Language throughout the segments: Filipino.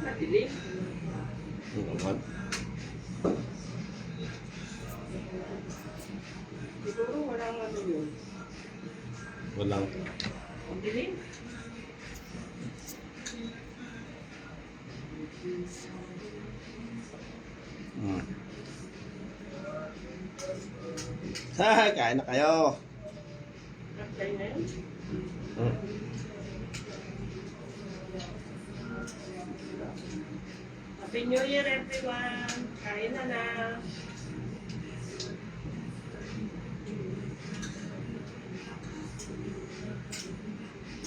Madilim. Siguro walang ano yun. Walang. Madilim. Kain na kayo. Kain na yun. Happy New Year everyone! Kain na na!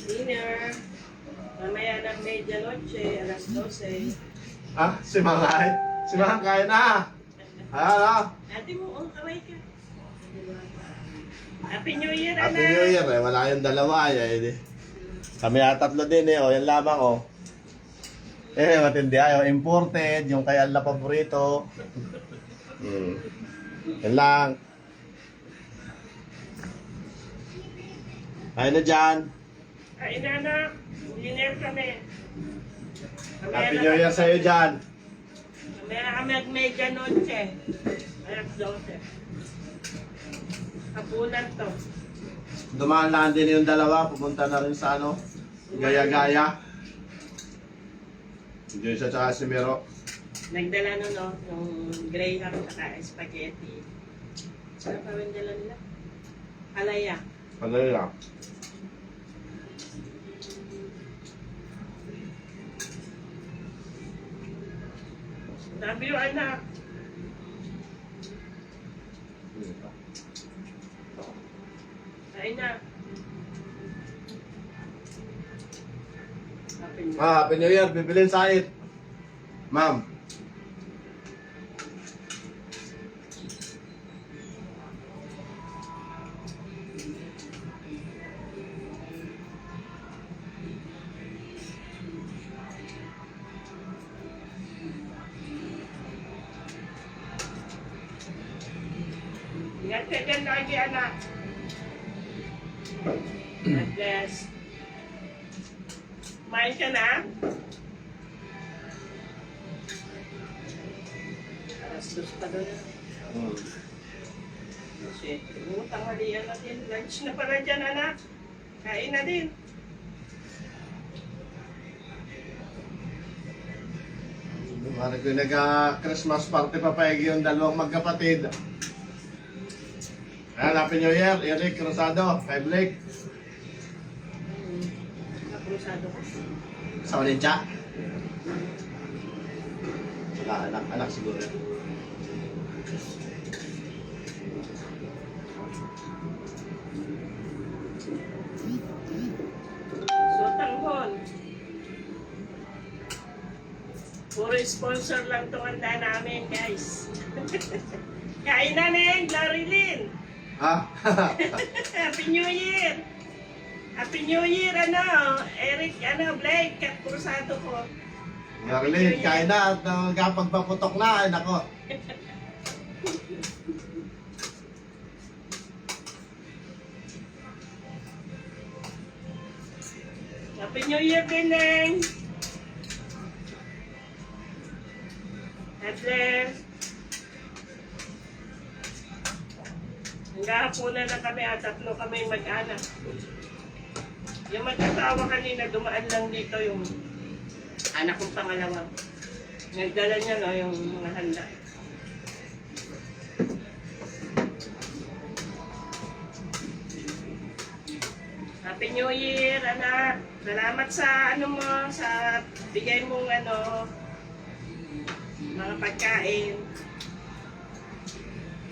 Dinner! Mamaya ng medianoche, alas 12. Ah, si Mangay. Si Mangay kain na. Ano? Ate mo, kaway ka. Happy New Year, Happy anak! New Year eh. Wala yung dalawa eh. Kami tatlo din eh. O, yan lamang oh. Matindi ayaw. Imported. Yung kay Alla paborito. Yan lang. Kain na dyan. Kain na, anak! Dinner kami. Happy New Year sa'yo dyan. Mamaya kami at medianoche. Alas 12. Hapunan to. Dumaan lang din yung dalawa. Pumunta na rin sa ano. Gaya-gaya. Diyan siya tsaka si Mero. Nagdala no, yung graham at spaghetti. Ano pa rin dala nila? Alaya. Ano yun lang? Sabi yung anak. Kain na. Happy New Year. Bibilin sa it. Ma'am. Ingat ka dyan lagi, anak. God bless. Kumain ka na? Alas 2 pa doon. Shit. Tanghalian na din. Lunch na pala dyan, anak. Kain na din. Parang kung nag-Christmas party papayag yung dalawang magkapatid. Ayan, Happy New Year. Eric Rosado. Kay Blake. Nakrusado ko. Sa Valencia. Wala, anak siguro. So, tanghon. Puro sponsor lang itong handa namin, guys. Kain na Neng, Lorilyn. Ha? Happy New Year. Happy New Year, ano, Eric, ano, Blake, Kat Cruzado ko. Marilyn, kain na at kapagpaputok na. Ay, nako. Happy New Year din, Neng. God bless. Hanggahapunan na kami at tatlo kami mag-anak. Yung mag-asawa kanina, dumaan lang dito yung anak kong pangalawa. Nagdala niya no, yung mga handa. Happy New Year, anak. Salamat sa ano mo, sa bigay mong ano, mga pagkain.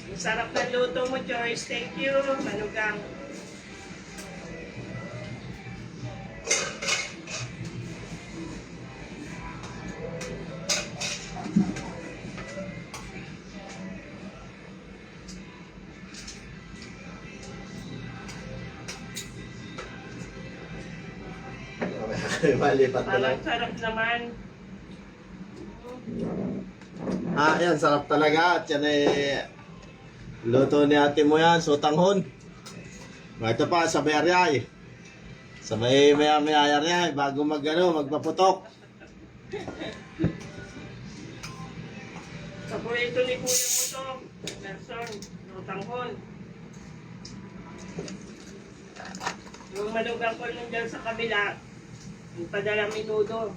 Ang sarap ng luto mo, Joyce. Thank you, Manugang. Malipat na lang. Parang sarap naman. Yan, sarap talaga. At yan luto ni ate mo yan, sutanghon. Ito pa, sa Aryay. Sa may Aryay, bago magpaputok. Paborito ni kuya mo to. Nelson, lutanghon. Yung malugang ko nun dyan sa kabila, yung padala minudo.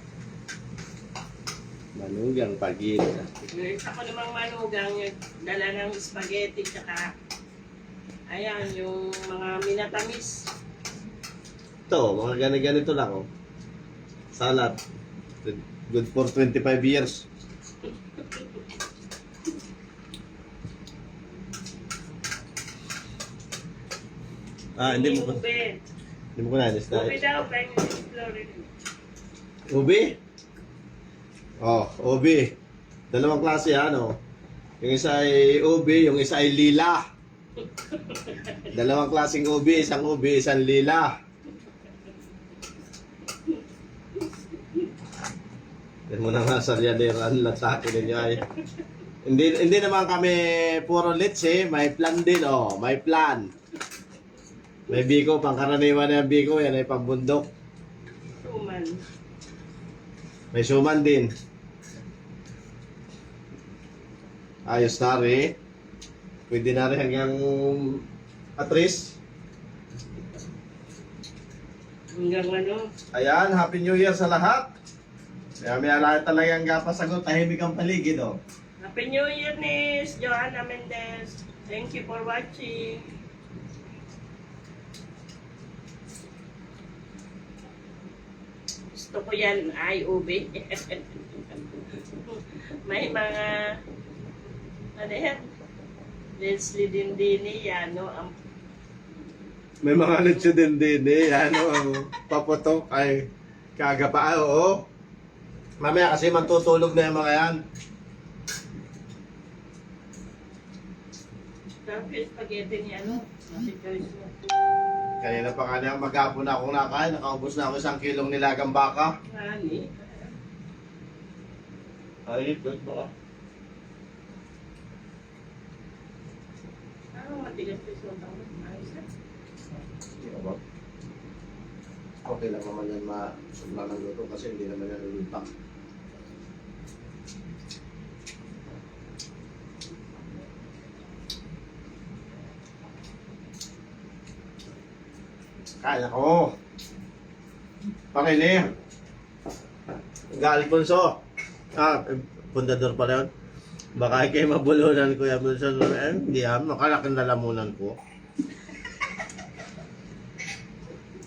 Manugang pagil. Yung isa ko namang malugang, yung dala ng spaghetti, tsaka, ayan, yung mga minatamis. Ito, mga ganito lang oh. Salad. Good for 25 years. Hindi mo Ube. Hindi mo ko na-alis na. Ube daw, kaya yung Florida. Ubi? Ubi. Dalawang klase ano. Yung isa ay ubi, yung isa ay lila. Dalawang klaseng ubi, isang lila. Yan mo na nga saryaderan lang sa akin ninyo ay. Hindi naman kami puro litsi, may plan din may plan. May biko, pangkaraniwan na yung biko, yan ay pambundok. Suman. May suman din. Ayos na rin. Pwede na rin hanggang atris. Hanggang ano? Ayan, Happy New Year sa lahat. Kaya may alahat talagang kapasagot, tahimik ang paligid Happy New Year, Nis! Joanna Mendez. Thank you for watching. Gusto ko yan, ay ube. May mga, ano yan? Leslie Dindini, yan, no? May mga lutso din paputok ay kagapa, oo. Mamaya kasi matutulog na yung mga yan. Tapos spaghetti ni ano? Kanina pa kanina maghapon na akong nakain, nakaubos na ako 1 kilong nilagang baka. Ani? Ay, good ba? Matigas pa siya ang ayos na. Okay lang naman yan masubla ng luto kasi hindi naman yan lulutak. Kaya ko. Pakili. Alfonso. Pundador pa rin. Baka kayo mabulunan ko yan. Hindi makalaking lalamunan ko.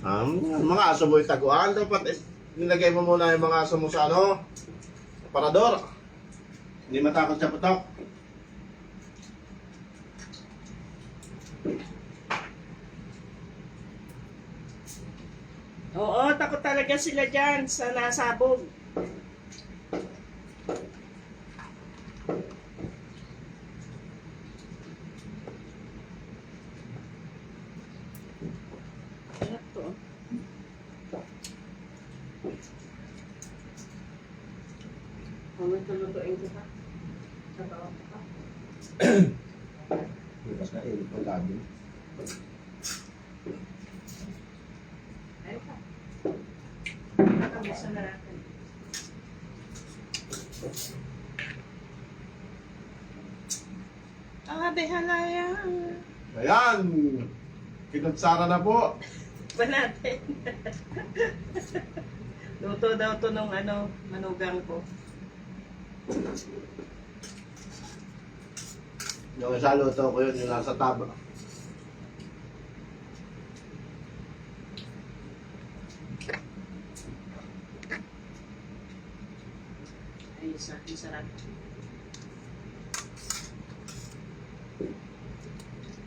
Mga aso mo itaguan. Dapat nilagay mo muna yung mga aso mo sa parador. Hindi matakot sa putok. Oo, takot talaga sila dyan sa nasabog. Sarap to. Lutuin ko pa. Tatawa ko pa. Bukas na ilit mo lagi. Ayun pa. Nakabisa na natin. Behalaya. Ayan! Kinutsara na po. Ba natin? Luto daw to nung manugang ko. Yung isa luto ko yun, yung nasa taba. Ayos na, ang sarap.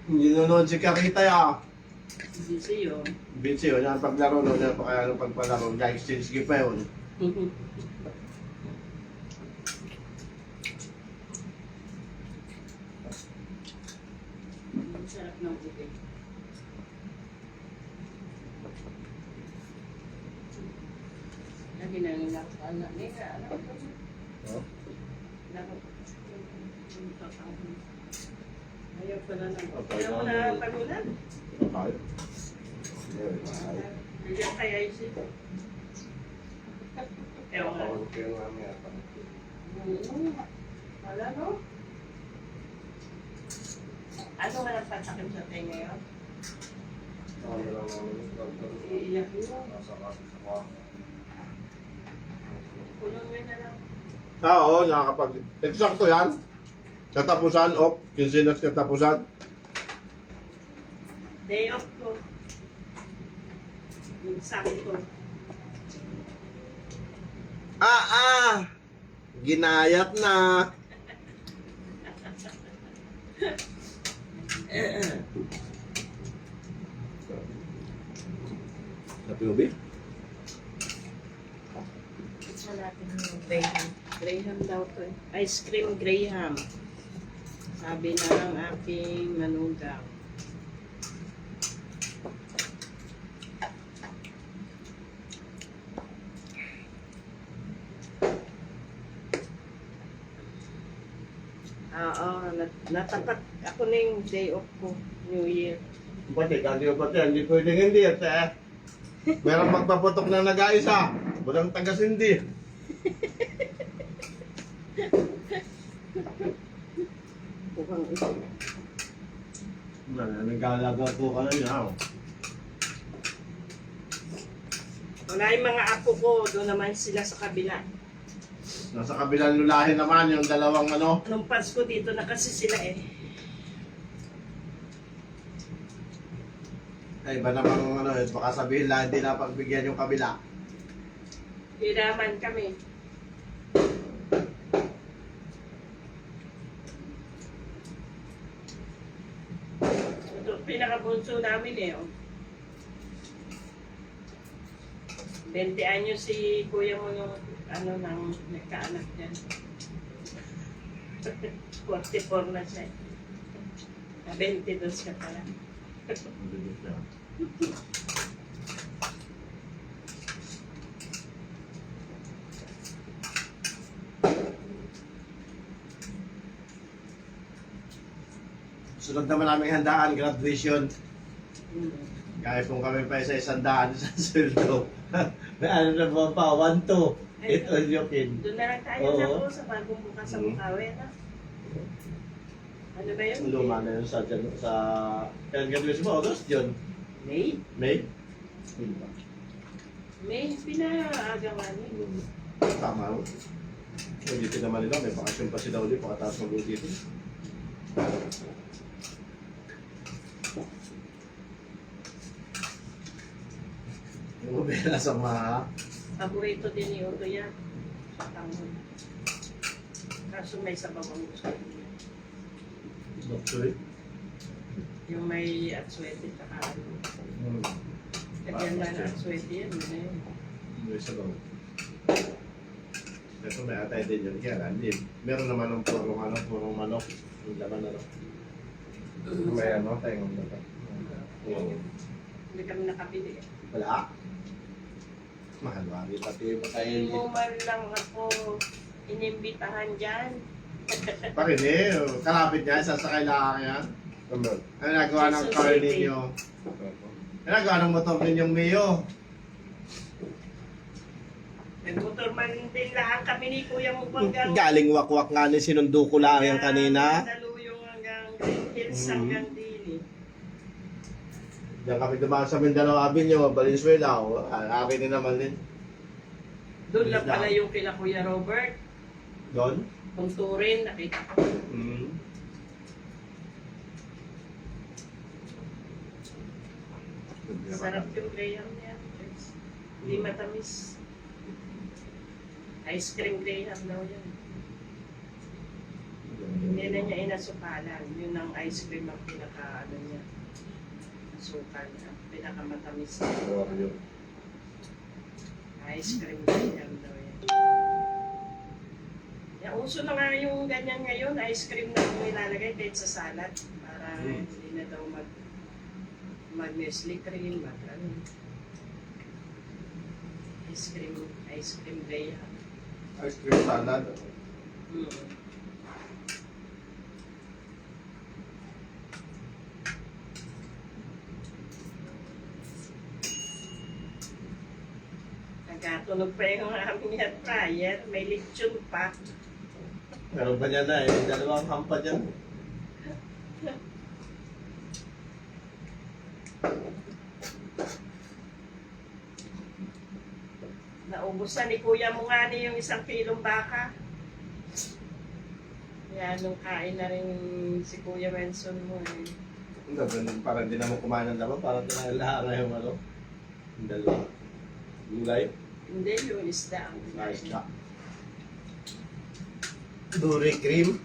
Hindi nanonood si Carita ya. Busy yun. Busy yun, yung paglaro nun, yung kaya nung pagpalaro, nag-exchange gift pa yun. Ang sarap ng ube. pinanginak ka na. Ano? Oh. Ayaw pala na. Okay, Ayaw mo na pagulan. Okay. Bigyan kay IC. Ewan nga. Wala no? Ano nga nagpasakit sa tayo ngayon? Iiyak mo. Kulong mo na lang. Oo, nakakapag... Eksakto yan. Katapusan, op. 15 na katapusan. Day off ko. Yung sakit ko. Ginayat na. Happy Ubi? Isa natin yung Graham. Graham daw to eh. Ice cream Graham. Sabi na ng aking manugang. Oo, natapat ako na yung day off ko, New Year. Pati, hindi pwedeng hindi. Meron magpaputok na nag-aisa. Walang tagas hindi. Bukang ito. Nag-alaga po ka na yun. Wala yung mga apo ko, doon naman sila sa kabila. Nasa kabilang lulahin naman yung dalawang ano. Nung Pasko dito na kasi sila eh. Ay, iba namang ano, baka sabihin lang hindi na pagbigyan yung kabila. Hiraman kami. Ito, pinakabunso namin eh. Oh. 20 anyos si kuya mo yung ano nang nagkaanak dyan. 44 na siya. 22 ka pala. Sunod naman naming handaan, graduation. Hmm. Kaya kung kami pa isa 100 sa sweldo. May ano na ba pa? 1-2. Ito yung kin. Doon na lang tayo Oo. na po sa bagong bukas sa Bukawi. Na? Ano ba yun? Luma na yun sa kailan graduation mo? August? June? May? May? May pinaagawan niyo. Tama mo. Hindi naman nila, may bakasyon pa sila ulit, pakataas ng dito. Yung mabela sa mga... Paborito din ni Otto yan. Sa tangon. Kaso may sabaw ang gusto niya. Doktor. Yung may atswete sa ano. Kagyan na ng atswete yan. Yun na yun. May sabaw. Pero may atay din yun, kaya hindi. Meron naman ng purong manok. Yung laman ano. May ano, tayong dapat. Hindi kami nakabili. Wala. Mahal wari pati yung Hindi patayin. mo man lang ako inimbitahan dyan. Bakit eh? Kalapit niya, sasakay lang yan. Ano nagawa ng car ninyo? Ano nagawa ng motor ninyong Mio? Nagmotor man din lang kami ni Kuya Mupanggang. Galing wakwak nga ni sinundo ko lang yan kanina. Naluyong hanggang Green Hills hanggang Dili. Diyan kami dumaan sa Mindanao Avenue, Valenzuela. Akin din naman din. Doon lang pala yung kila Kuya Robert. Doon? Kung turin, nakita ko. Sarap yung graham niya. Hindi matamis. Ice cream graham daw yan. Hindi na niya inasukalan. Yun ang ice cream ang pinaka, ano niya, asukal niya. Pinakamatamis niya. Ice cream graham daw yan. Ya, uso na nga yung ganyan ngayon, ice cream na nilalagay kahit sa salad. Para hindi na daw mag Nestle cream, ano. Ice cream gaya. Ice cream salad. Hmm. Nagkatunog pa yung aming air fryer. May lechon pa. Meron pa niya na eh. Dalawang hampa dyan. Naubusan ni Kuya mo nga ni yung 1 kilong baka. Kaya nung kain na rin si Kuya Wenson mo eh. Parang hindi naman kumain ng laman. Parang tinahilahara yung ano. Yung dalawa. Gulay. Hindi, yung isda ang Nice ka. Duri cream.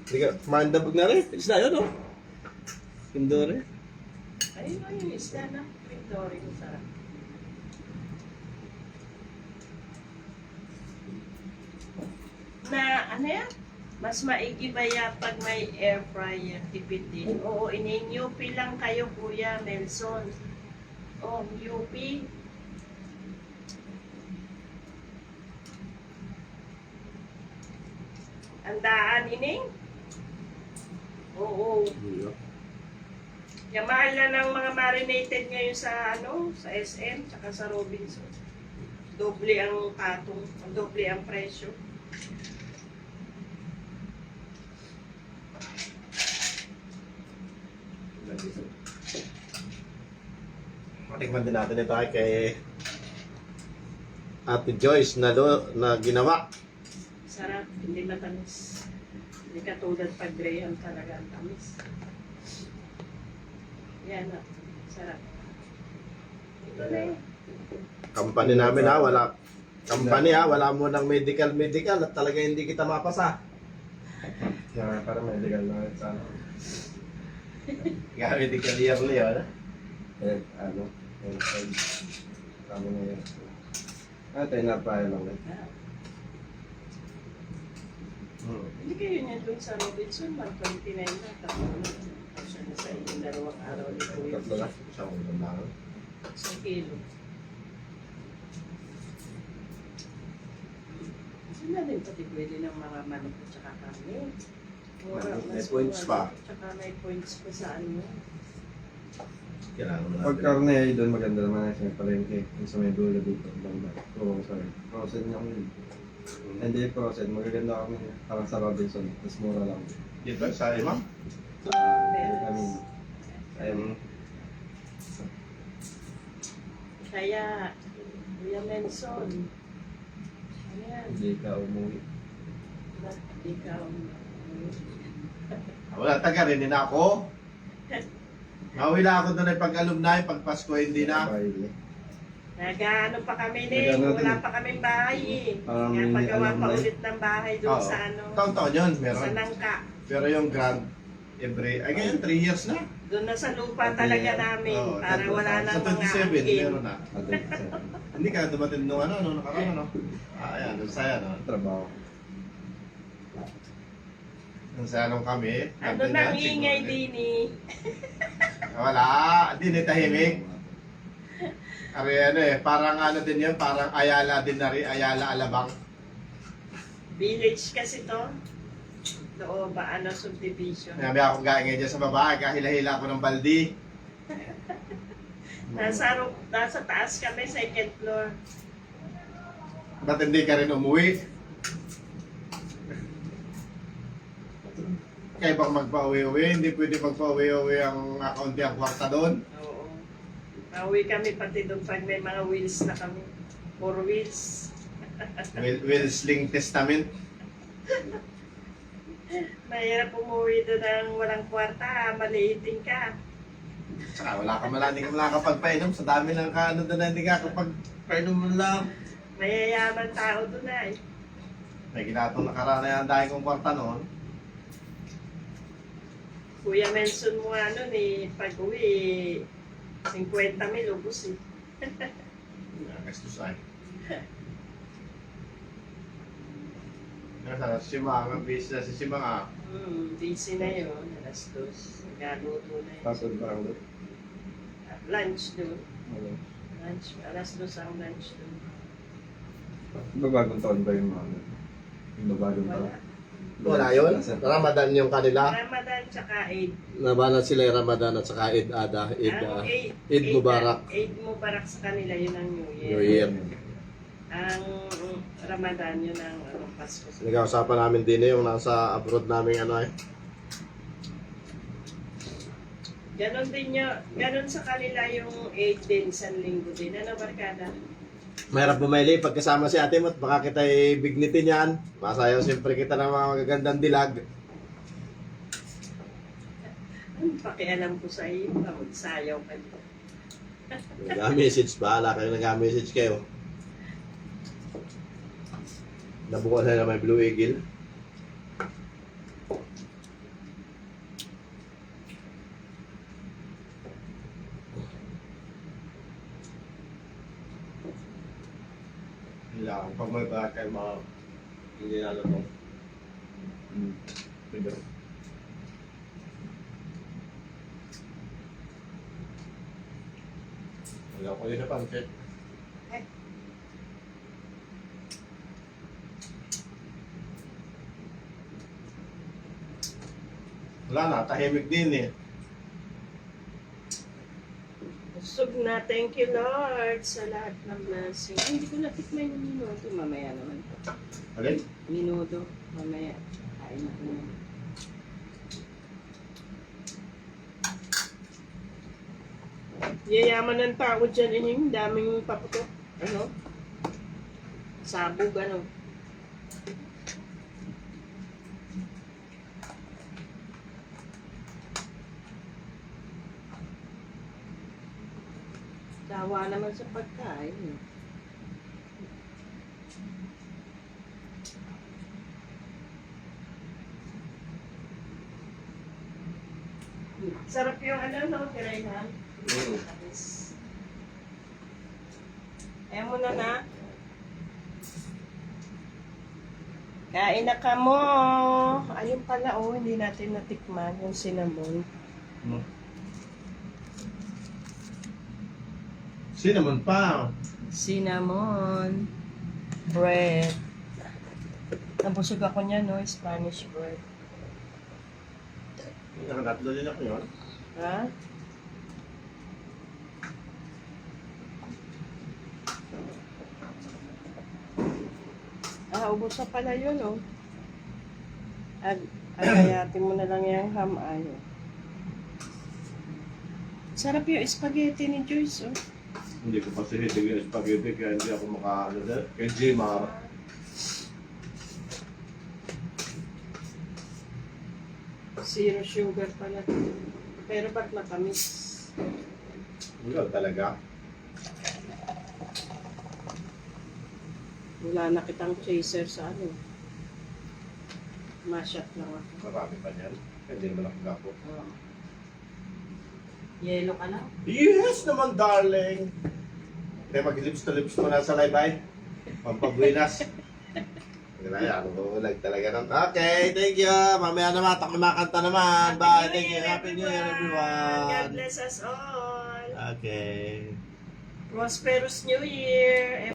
Hindi ka, mandabog na rin. Isda yun, oh. Yung duri. Ayun o yung isda na. Victory ko sarap. Na ano yan? Mas maigi ba yan pag may air fryer tipid din? Oo, in-UP lang kayo Kuya Nelson. Oh, UP. Andaan ining? Oo. Yung mahal na ng mga marinated ngayon sa ano, sa SM, tsaka sa Robinson. Doble ang patong, doble ang presyo. Matikman din natin ito ay kay Ate Joyce na ginawa. Sarap, hindi matamis. Hindi katulad pag Graham talaga ang tamis. Yan na, sarap. Ito na eh. Company namin ha, wala mo ng medical at talaga hindi kita mapasa. Yeah, para medical na sa ano. Kaya medical yearly yun. Ano, kami ngayon. Tayo na pa lang eh. Ah. Hindi kayo niya doon sa Robinson, 129 na. Tapos siya na sa inyong 2 araw ni Kuya. Tatlo na, isang ulam lang. 1 kilo. Kasi na din pati pwede ng mga manok at saka kami. May points pa. Tsaka may points pa sa ano. Kailangan mo Pag natin. karne ay doon maganda naman sa may palengke. Yung sa may dulo dito. Banda. Oo, sorry. Frozen yung yun. Hindi frozen. Magaganda kami. Parang sa Robinson. Mas mura lang. Dito, sa imam? Kami. Ayun. Kaya, Kuya Menson, ano yan? Hindi ka umuwi. Ba't ikaw? Wala, taga rin din ako. Nauwi na ako doon ay pag-alumni, pag Pasko hindi na. Baile. Nag-ano pa kami ni, Nag-ano wala din. pa kaming bahay eh. Parang Kaya mini paggawa pa alumni. ulit ng bahay doon Oo. sa ano, Taon-taon yun, sa meron. Nangka. Pero yung grant, ay ganyan, 3 years na. Doon na sa lupa talaga namin, Oo, para wala sa nang mga 27, angkin. meron na. Hindi ka dumating nung ano, nung nakaraan, ano? Ayan, doon saya, no? Trabaho. Nung saya nung kami. Ano nandun nang yan, ingay siguro, din eh. Wala, di ni tahimik. Ari ano eh, parang ano din yun, parang Ayala din na rin, Ayala Alabang. Village kasi to. Doon ba ano, subdivision. Nabi ako gaya ngayon dyan sa baba, kahila-hila ako ng baldi. Nasa taas kami, 2nd floor. Ba't hindi ka rin umuwi? Kaya bang magpa-uwi-uwi? Hindi pwede magpa-uwi-uwi ang kaunti ang kwarta doon. Oo. Pauwi kami pati doon pag may mga wheels na kami. 4 wheels. Will Sling Testament. Mahirap umuwi doon ng walang kwarta, maliitin ka. Saka wala ka hindi ka makakapagpainom. Sa dami ng kaano doon na hindi ka kapagpainom mo lang. Mayayaman tao doon ay. May ginatong nakarana yan dahil kong kwarta noon. Kuya Menson mo ano ni pag uwi, 50,000 ubos eh. Gastos ay. Nasa si Mga, busy na si Mga. Busy na yun, alas 2. Nagaluto na yun. Pasod ba ang Lunch doon. ano? Lunch, alas 2 ang lunch doon. Babagong taon ba yung mga ano? Yung babagong taon? Wala. Wala yun. Ramadan yung kanila. Ramadan tsaka Eid. Nabanat sila yung Ramadan at saka Eid Ada. Eid Mubarak. Eid Mubarak sa kanila, yun ang New Year. New Year. Ang Ramadan, yun ang Pasko. Nag-uusapan namin din yung nasa abroad namin ano eh. Ganon din nyo, ganon sa kanila yung 8 din, isang linggo din. Ano, barkada? Mahirap bumili pagkasama si ate mo at baka kita bignitin yan. Masayaw siyempre kita ng mga magagandang dilag. Ano pakialam ko sa iyo? Magsayaw ka dito. Nag-message, bahala kayo nag-message kayo. Nabukas na may Blue Eagle. Kailangan pag may bahat kayo mga hindi nalutong. Pwede. Wala ko yun sa pancit. Wala na, tahimik din eh. Busog na, thank you Lord sa lahat ng blessing. Ay, hindi ko natikman yung minuto. Mamaya naman. Alin? Minuto. Mamaya. Kain na ko na. Yayaman ng tao dyan. Yung daming paputok. Ano? Sabog, ano? Tawa naman sa pagkain. Sarap yung ano, no? Kirainan. Ayaw mo na. Kain na ka mo. Ayun pala, oh, hindi natin natikman yung cinnamon. Cinnamon pa. Cinnamon bread. Nabusog ako niya, no? Spanish bread. Nakatatlo din ako yun. Ha? Ubos na pala yun, oh. Agayatin mo na lang yung ham, ayo. Sarap yung spaghetti ni Joyce, oh. Hindi ko pa sinitig yung spaghetti kaya hindi ako makaano dahil. Kay Jimar. Zero sugar pala. Pero ba't matamis? Wala talaga. Wala na kitang chaser sa ano. Masyat lang ako. Marami pa niyan. Hindi naman ako gapo. Yellow ka na? Yes naman, darling! Kaya mag-lips to lips mo na sa live-ay. Pampabuinas. Kaya bulag talaga ng... Okay, thank you! Mamaya naman, ako makanta naman. Bye! Thank you! Happy New Year, God everyone! bless us all! Okay. Prosperous New Year!